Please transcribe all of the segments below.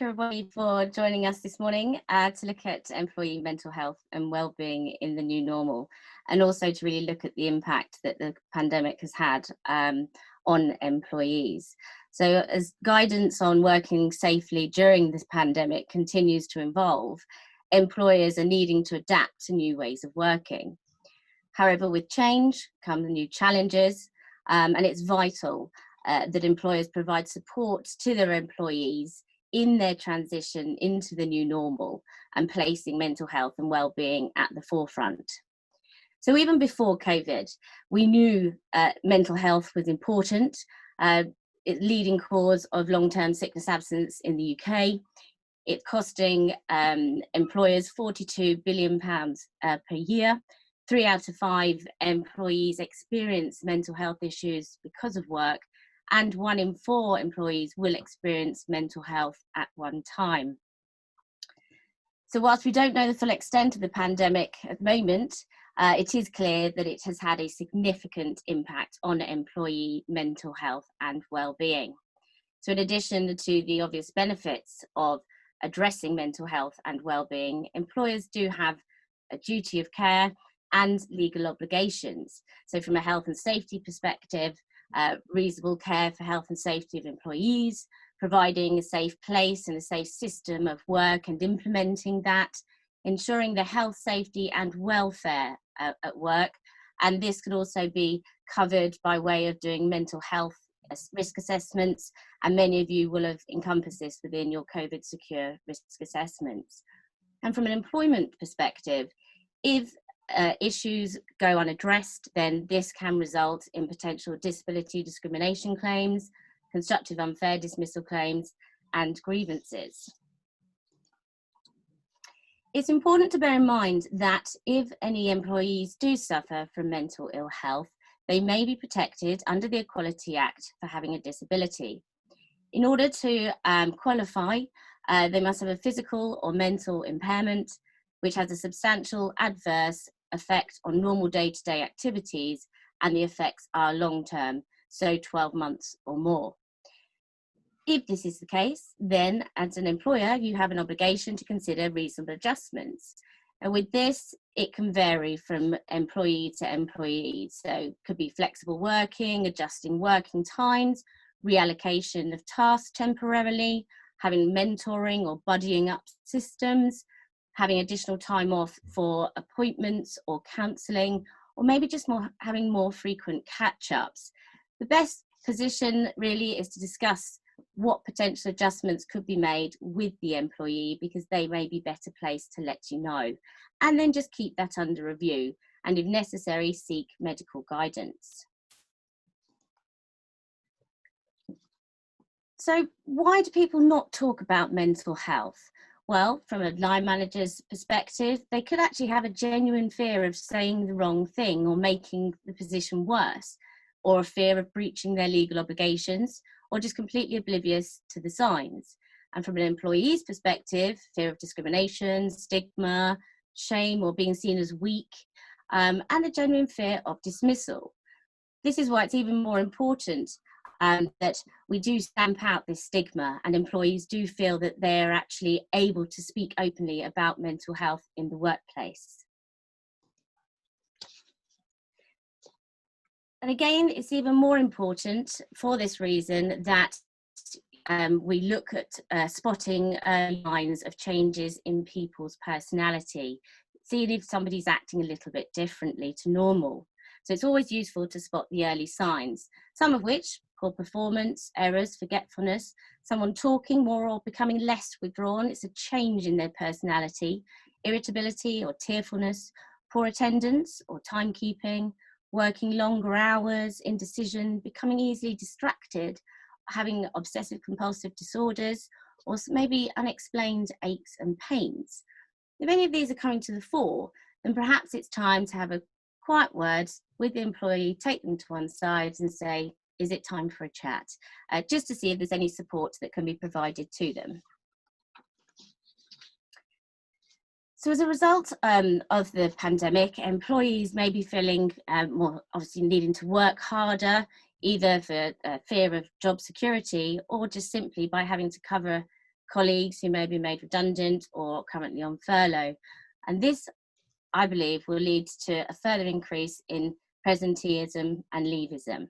everybody for joining us this morning to look at employee mental health and wellbeing in the new normal, and also to really look at the impact that the pandemic has had on employees. So as guidance on working safely during this pandemic continues to evolve, employers are needing to adapt to new ways of working. However, with change come the new challenges, and it's vital that employers provide support to their employees in their transition into the new normal and placing mental health and well-being at the forefront. So even before COVID, we knew mental health was important. It's leading cause of long-term sickness absence in the UK. It's costing employers £42 billion per year. 3 out of 5 employees experience mental health issues because of work, and 1 in 4 employees will experience mental health at one time. So whilst we don't know the full extent of the pandemic at the moment, it is clear that it has had a significant impact on employee mental health and well-being. So in addition to the obvious benefits of addressing mental health and well-being, employers do have a duty of care and legal obligations. So from a health and safety perspective, reasonable care for health and safety of employees, providing a safe place and a safe system of work and implementing that, ensuring the health, safety and welfare at work. And this could also be covered by way of doing mental health risk assessments, and many of you will have encompassed this within your COVID secure risk assessments. And from an employment perspective, if issues go unaddressed, then this can result in potential disability discrimination claims, constructive unfair dismissal claims, and grievances. It's important to bear in mind that if any employees do suffer from mental ill health, they may be protected under the Equality Act for having a disability. In order to qualify, they must have a physical or mental impairment which has a substantial adverse effect on normal day-to-day activities, and the effects are long-term, so 12 months or more. If this is the case, then as an employer, you have an obligation to consider reasonable adjustments. And with this, it can vary from employee to employee. So it could be flexible working, adjusting working times, reallocation of tasks temporarily, having mentoring or buddying up systems, having additional time off for appointments or counselling, or maybe just having more frequent catch-ups. The best position really is to discuss what potential adjustments could be made with the employee, because they may be better placed to let you know. And then just keep that under review, and if necessary, seek medical guidance. So why do people not talk about mental health? Well, from a line manager's perspective, they could actually have a genuine fear of saying the wrong thing or making the position worse, or a fear of breaching their legal obligations, or just completely oblivious to the signs. And from an employee's perspective, fear of discrimination, stigma, shame, or being seen as weak, and a genuine fear of dismissal. This is why it's even more important that we do stamp out this stigma, and employees do feel that they're actually able to speak openly about mental health in the workplace. And again, it's even more important for this reason that we look at spotting early signs of changes in people's personality, seeing if somebody's acting a little bit differently to normal. So it's always useful to spot the early signs, some of which: poor performance, errors, forgetfulness, someone talking more or becoming less withdrawn. It's a change in their personality, irritability or tearfulness, poor attendance or timekeeping, working longer hours, indecision, becoming easily distracted, having obsessive compulsive disorders, or maybe unexplained aches and pains. If any of these are coming to the fore, then perhaps it's time to have a quiet word with the employee, take them to one side and say, is it time for a chat? Just to see if there's any support that can be provided to them. So as a result of the pandemic, employees may be feeling more, obviously needing to work harder, either for fear of job security or just simply by having to cover colleagues who may be made redundant or currently on furlough. And this, I believe, will lead to a further increase in presenteeism and leavism.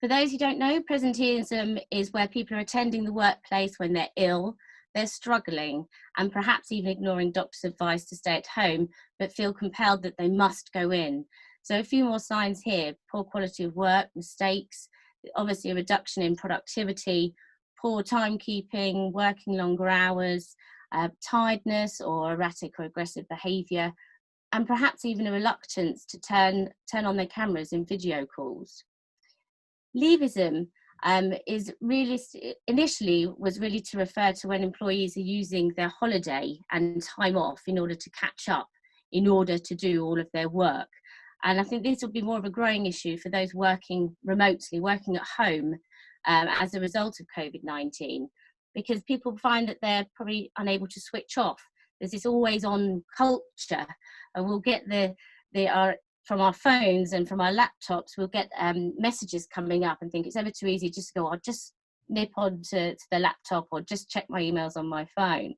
For those who don't know, presenteeism is where people are attending the workplace when they're ill, they're struggling, and perhaps even ignoring doctor's advice to stay at home, but feel compelled that they must go in. So a few more signs here: poor quality of work, mistakes, obviously a reduction in productivity, poor timekeeping, working longer hours, tiredness or erratic or aggressive behaviour, and perhaps even a reluctance to turn on their cameras in video calls. Leavism is really, initially was really to refer to when employees are using their holiday and time off in order to catch up, in order to do all of their work. And I think this will be more of a growing issue for those working remotely, working at home as a result of COVID-19, because people find that they're probably unable to switch off. There's this always on culture, and we'll get from our phones and from our laptops, we'll get messages coming up and think it's ever too easy just to go, I'll just nip on to the laptop or just check my emails on my phone.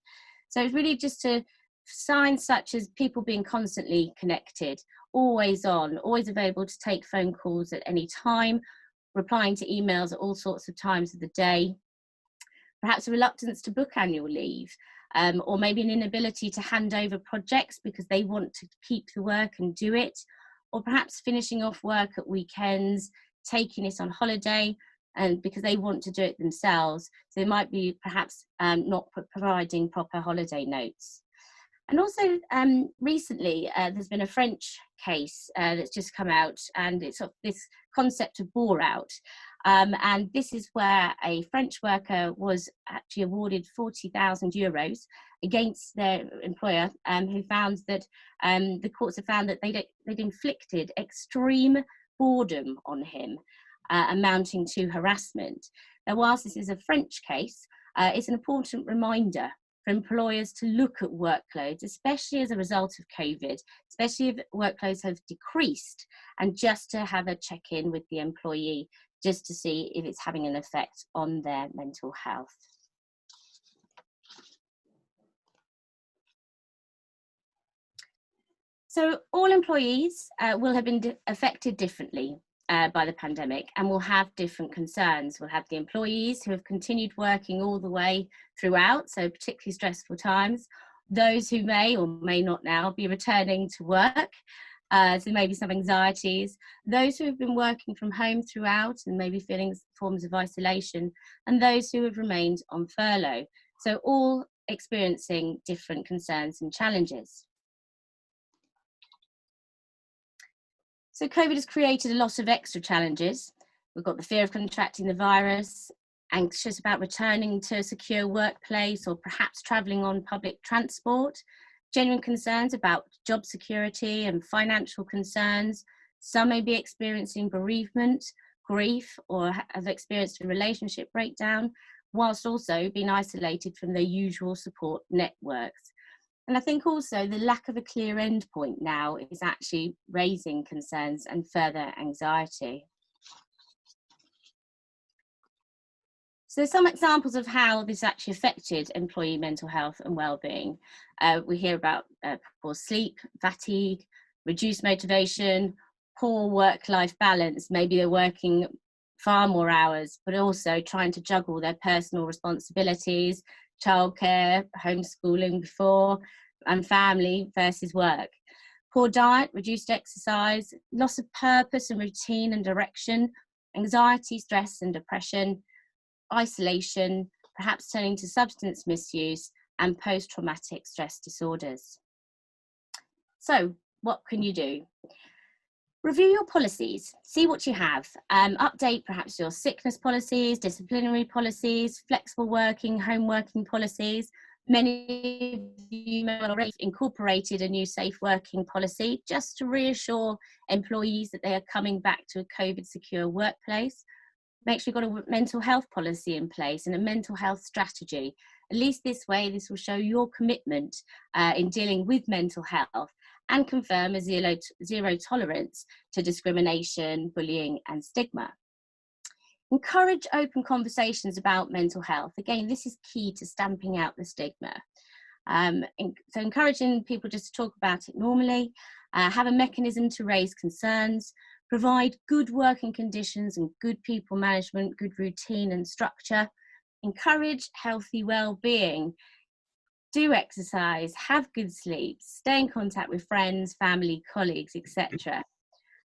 So it's really just to signs such as people being constantly connected, always on, always available to take phone calls at any time, replying to emails at all sorts of times of the day, perhaps a reluctance to book annual leave, or maybe an inability to hand over projects because they want to keep the work and do it, or perhaps finishing off work at weekends, taking it on holiday, and because they want to do it themselves. So they might be perhaps not providing proper holiday notes. And also recently, there's been a French case that's just come out, and it's of this concept of bore-out. And this is where a French worker was actually awarded €40,000 against their employer, who found that the courts have found that they'd inflicted extreme boredom on him, amounting to harassment. Now, whilst this is a French case, it's an important reminder for employers to look at workloads, especially as a result of COVID, especially if workloads have decreased, and just to have a check-in with the employee, just to see if it's having an effect on their mental health. So all employees will have been affected differently by the pandemic and will have different concerns. We'll have the employees who have continued working all the way throughout, so particularly stressful times, those who may or may not now be returning to work, so maybe some anxieties, those who have been working from home throughout and maybe feeling forms of isolation, and those who have remained on furlough. So all experiencing different concerns and challenges. So COVID has created a lot of extra challenges. We've got the fear of contracting the virus, anxious about returning to a secure workplace or perhaps travelling on public transport, genuine concerns about job security and financial concerns. Some may be experiencing bereavement, grief, or have experienced a relationship breakdown, whilst also being isolated from their usual support networks. And I think also the lack of a clear endpoint now is actually raising concerns and further anxiety. So some examples of how this actually affected employee mental health and well-being. We hear about poor sleep, fatigue, reduced motivation, poor work-life balance. Maybe they're working far more hours, but also trying to juggle their personal responsibilities, childcare, homeschooling before, and family versus work. Poor diet, reduced exercise, loss of purpose and routine and direction, anxiety, stress and depression, isolation, perhaps turning to substance misuse, and post-traumatic stress disorders. So what can you do? Review your policies, see what you have, update perhaps your sickness policies, disciplinary policies, flexible working, home working policies. Many of you may have already incorporated a new safe working policy just to reassure employees that they are coming back to a COVID secure workplace. Make sure you've got a mental health policy in place and a mental health strategy. At least this way, this will show your commitment in dealing with mental health and confirm a zero tolerance to discrimination, bullying and stigma. Encourage open conversations about mental health. Again, this is key to stamping out the stigma. So encouraging people just to talk about it normally, have a mechanism to raise concerns, provide good working conditions and good people management, good routine and structure, encourage healthy well-being, do exercise, have good sleep, stay in contact with friends, family, colleagues, etc.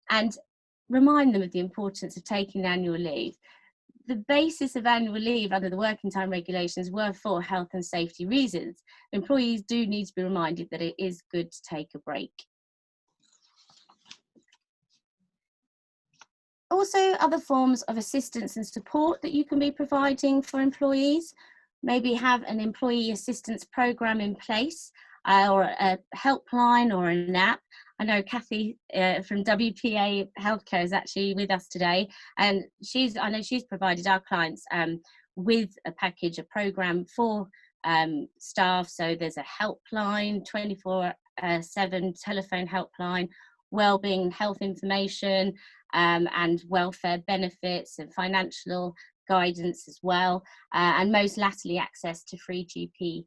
And remind them of the importance of taking annual leave. The basis of annual leave under the working time regulations were for health and safety reasons. Employees do need to be reminded that it is good to take a break. Also, other forms of assistance and support that you can be providing for employees. Maybe have an employee assistance program in place, or a helpline or an app. I know Kathy from WPA Healthcare is actually with us today, and I know she's provided our clients with a package, a program for staff. So there's a helpline, 24/7 telephone helpline, wellbeing and health information, and welfare benefits and financial guidance as well, and most latterly access to free GP,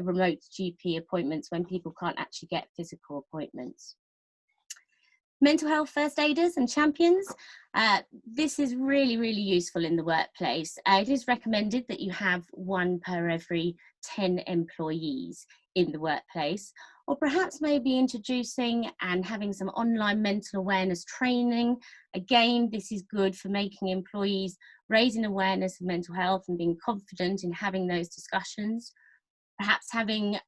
remote GP appointments when people can't actually get physical appointments. Mental health first aiders and champions. This is really, really useful in the workplace. It is recommended that you have 1 per every 10 employees in the workplace, or perhaps maybe introducing and having some online mental awareness training. Again, this is good for making employees raising awareness of mental health and being confident in having those discussions. Perhaps having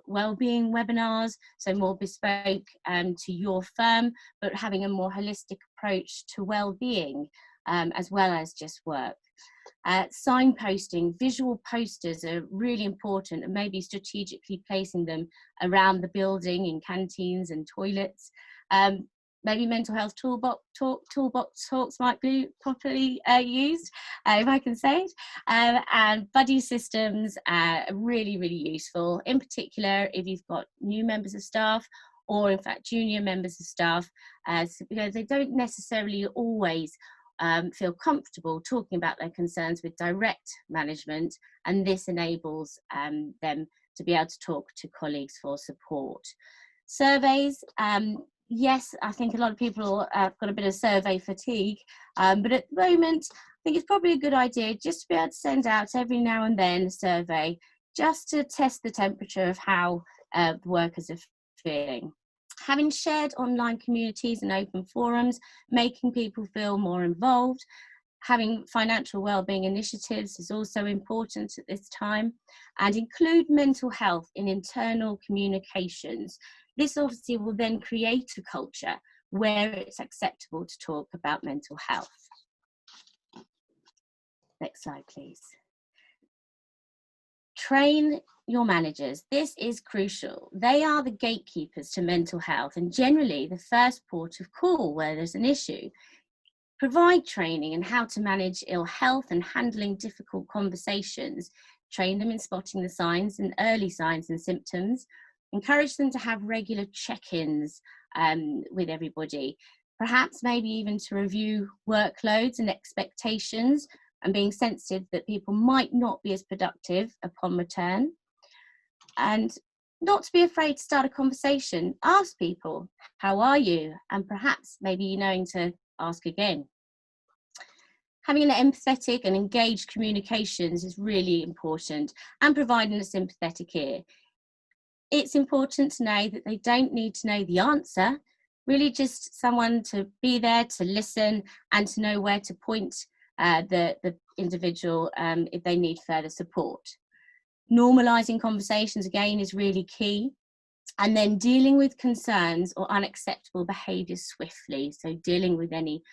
wellbeing webinars, so more bespoke to your firm, but having a more holistic approach to wellbeing as well as just work. Signposting, visual posters are really important, and maybe strategically placing them around the building in canteens and toilets. Maybe mental health toolbox talks might be properly used, if I can say it. And buddy systems are really, really useful, in particular if you've got new members of staff, or in fact junior members of staff, because they don't necessarily always feel comfortable talking about their concerns with direct management, and this enables them to be able to talk to colleagues for support. Surveys. Yes, I think a lot of people have got a bit of survey fatigue, but at the moment, I think it's probably a good idea just to be able to send out every now and then a survey, just to test the temperature of how the workers are feeling. Having shared online communities and open forums, making people feel more involved. Having financial wellbeing initiatives is also important at this time, and include mental health in internal communications. This obviously will then create a culture where it's acceptable to talk about mental health. Next slide, please. Train your managers. This is crucial. They are the gatekeepers to mental health and generally the first port of call where there's an issue. Provide training in how to manage ill health and handling difficult conversations. Train them in spotting the signs and early signs and symptoms. Encourage them to have regular check-ins with everybody. Perhaps maybe even to review workloads and expectations, and being sensitive that people might not be as productive upon return. And not to be afraid to start a conversation. Ask people, how are you? And perhaps maybe knowing to ask again. Having an empathetic and engaged communications is really important, and providing a sympathetic ear. It's important to know that they don't need to know the answer, really just someone to be there to listen and to know where to point the individual if they need further support. Normalising conversations again is really key, and then dealing with concerns or unacceptable behaviours swiftly, so dealing with any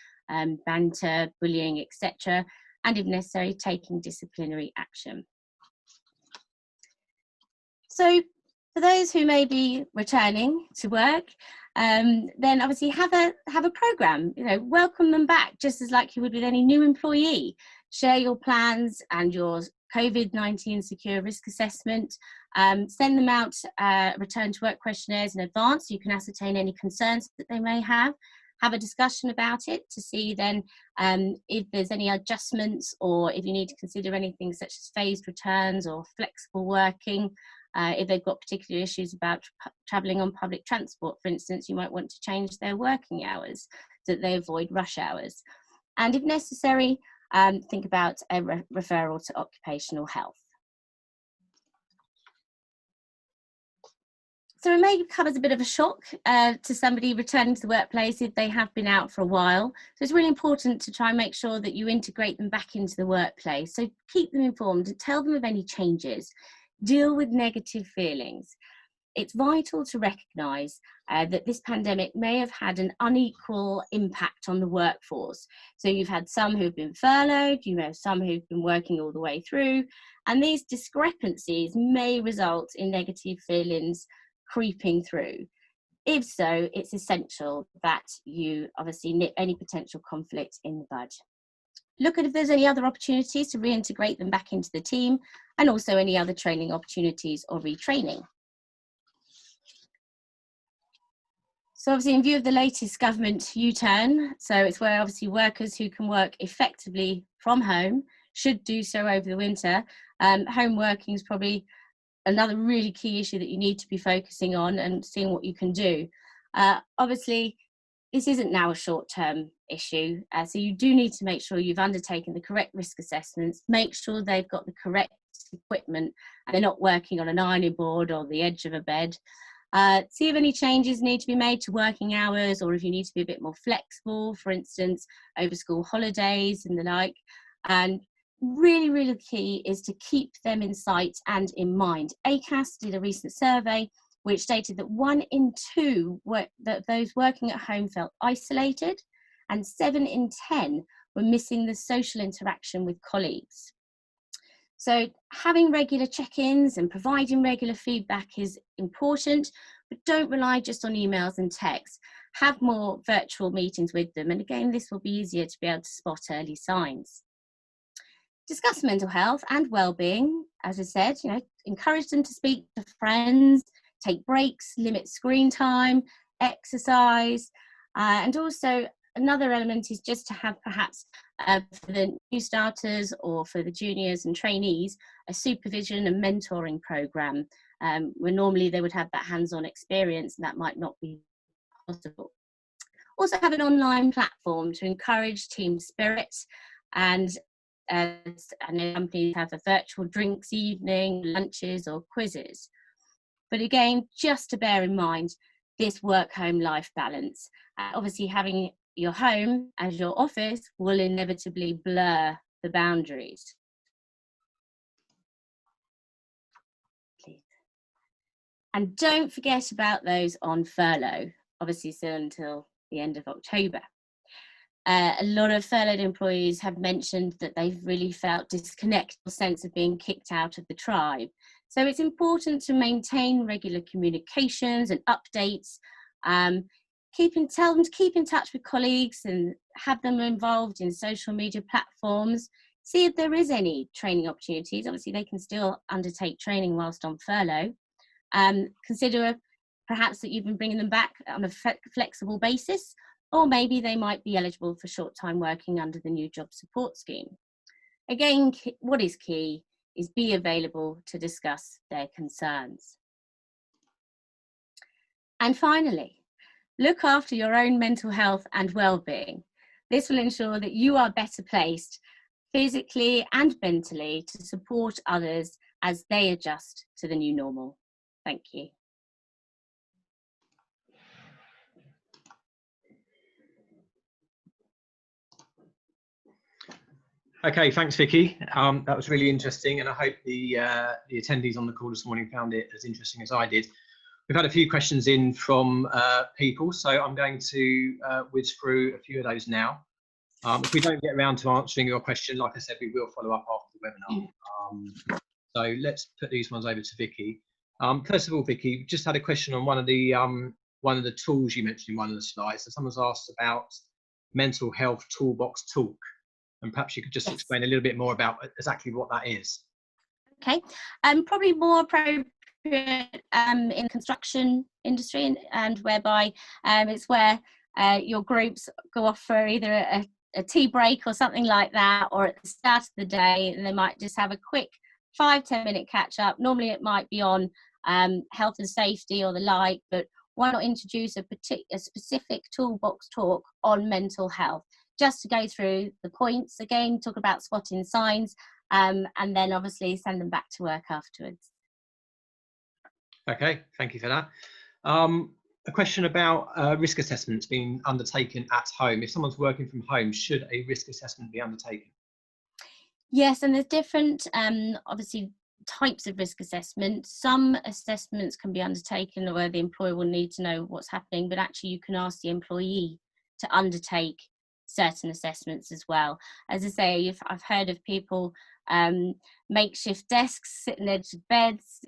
banter, bullying, etc., and if necessary taking disciplinary action. So for those who may be returning to work, then obviously have a program, welcome them back just as like you would with any new employee. Share your plans and your COVID-19 secure risk assessment. Send them out return to work questionnaires in advance so you can ascertain any concerns that they may have. have a discussion about it to see then if there's any adjustments, or if you need to consider anything such as phased returns or flexible working. If they've got particular issues about travelling on public transport, for instance, you might want to change their working hours so that they avoid rush hours. And if necessary, think about a referral to occupational health. So it may come as a bit of a shock to somebody returning to the workplace if they have been out for a while. So it's really important to try and make sure that you integrate them back into the workplace. So keep them informed and tell them of any changes. Deal with negative feelings. It's vital to recognise that this pandemic may have had an unequal impact on the workforce. So you've had some who've been furloughed, you have some who've been working all the way through, and these discrepancies may result in negative feelings creeping through. If so, it's essential that you obviously nip any potential conflict in the bud. Look at if there's any other opportunities to reintegrate them back into the team, and also any other training opportunities or retraining. So obviously in view of the latest government U-turn, so it's where obviously workers who can work effectively from home should do so over the winter. Home working is probably another really key issue that you need to be focusing on and seeing what you can do. Obviously, this isn't now a short-term issue, so you do need to make sure you've undertaken the correct risk assessments, make sure they've got the correct equipment and they're not working on an ironing board or the edge of a bed. See if any changes need to be made to working hours, or if you need to be a bit more flexible, for instance, over school holidays and the like. And really, really key is to keep them in sight and in mind. ACAS did a recent survey which stated that 1 in 2 those working at home felt isolated, and 7 in 10 were missing the social interaction with colleagues. So having regular check-ins and providing regular feedback is important, but don't rely just on emails and texts. Have more virtual meetings with them, and again, this will be easier to be able to spot early signs. Discuss mental health and well-being. As I said, encourage them to speak to friends, take breaks, limit screen time, exercise, and also another element is just to have perhaps for the new starters or for the juniors and trainees, a supervision and mentoring program, where normally they would have that hands-on experience, and that might not be possible. Also have an online platform to encourage team spirit, and I know companies have a virtual drinks evening, lunches or quizzes. But again, just to bear in mind this work-home life balance. Obviously having your home as your office will inevitably blur the boundaries. And don't forget about those on furlough, obviously still until the end of October. A lot of furloughed employees have mentioned that they've really felt disconnected, a sense of being kicked out of the tribe. So it's important to maintain regular communications and updates. Tell them to keep in touch with colleagues and have them involved in social media platforms. See if there is any training opportunities. Obviously, they can still undertake training whilst on furlough. Consider perhaps that you've been bringing them back on a flexible basis, or maybe they might be eligible for short-time working under the new job support scheme. Again, what is key is be available to discuss their concerns. And finally, look after your own mental health and well-being. This will ensure that you are better placed physically and mentally to support others as they adjust to the new normal. Thank you. Okay, thanks, Vicky. That was really interesting, and I hope the attendees on the call this morning found it as interesting as I did. We've had a few questions in from people, so I'm going to whiz through a few of those now. If we don't get around to answering your question, like I said, we will follow up after the webinar. So let's put these ones over to Vicky. First of all, Vicky, just had a question on one of the tools you mentioned in one of the slides. So someone's asked about mental health toolbox talk. And perhaps you could just explain a little bit more about exactly what that is. Okay, probably more appropriate in the construction industry, and whereby it's where your groups go off for either a tea break or something like that, or at the start of the day, and they might just have a quick 5-10 minute catch up. Normally it might be on health and safety or the like, but why not introduce a specific toolbox talk on mental health, just to go through the points again, talk about spotting signs, and then obviously send them back to work afterwards. Okay, thank you for that. A question about risk assessments being undertaken at home. If someone's working from home, should a risk assessment be undertaken? Yes, and there's different, obviously, types of risk assessment. Some assessments can be undertaken where the employer will need to know what's happening, but actually you can ask the employee to undertake certain assessments as well. As I say, I've heard of people makeshift desks, sitting edge of beds,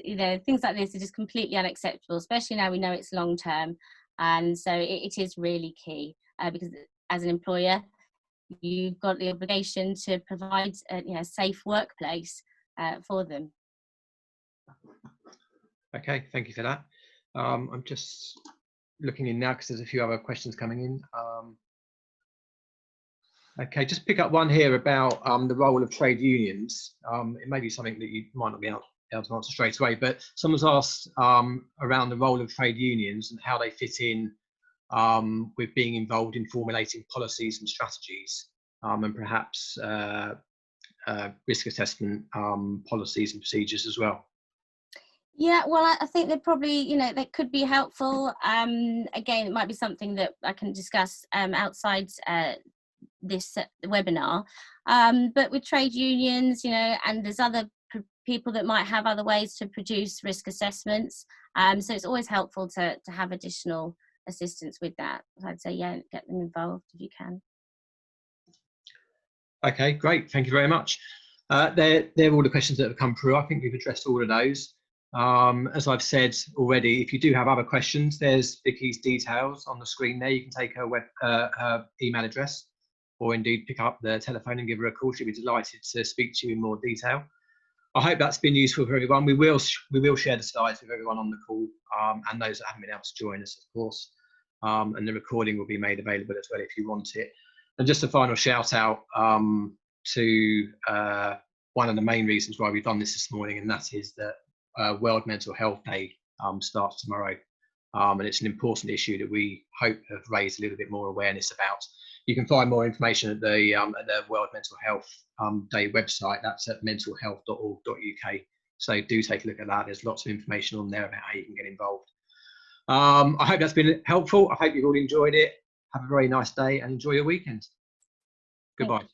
things like this are just completely unacceptable, especially now we know it's long term. And so it is really key, because as an employer, you've got the obligation to provide a safe workplace for them. Okay, thank you for that. I'm just looking in now because there's a few other questions coming in. Okay, just pick up one here about the role of trade unions. It may be something that you might not be able to answer straight away, but someone's asked around the role of trade unions and how they fit in with being involved in formulating policies and strategies, and perhaps risk assessment policies and procedures as well. Yeah, well, I think they're probably, they could be helpful. Again, it might be something that I can discuss outside this webinar. But with trade unions, and there's other people that might have other ways to produce risk assessments. So it's always helpful to have additional assistance with that. I'd say, yeah, get them involved if you can. Okay, great. Thank you very much. They're all the questions that have come through. I think we've addressed all of those. As I've said already, if you do have other questions, there's Vicky's details on the screen there. You can take her email address, or indeed pick up the telephone and give her a call. She'll be delighted to speak to you in more detail. I hope that's been useful for everyone. We will share the slides with everyone on the call, and those that haven't been able to join us, of course. And the recording will be made available as well if you want it. And just a final shout out to one of the main reasons why we've done this morning, and that is that World Mental Health Day starts tomorrow. And it's an important issue that we hope have raised a little bit more awareness about. You can find more information at the World Mental Health Day website. That's at mentalhealth.org.uk. So do take a look at that. There's lots of information on there about how you can get involved. I hope that's been helpful. I hope you've all enjoyed it. Have a very nice day and enjoy your weekend. Goodbye.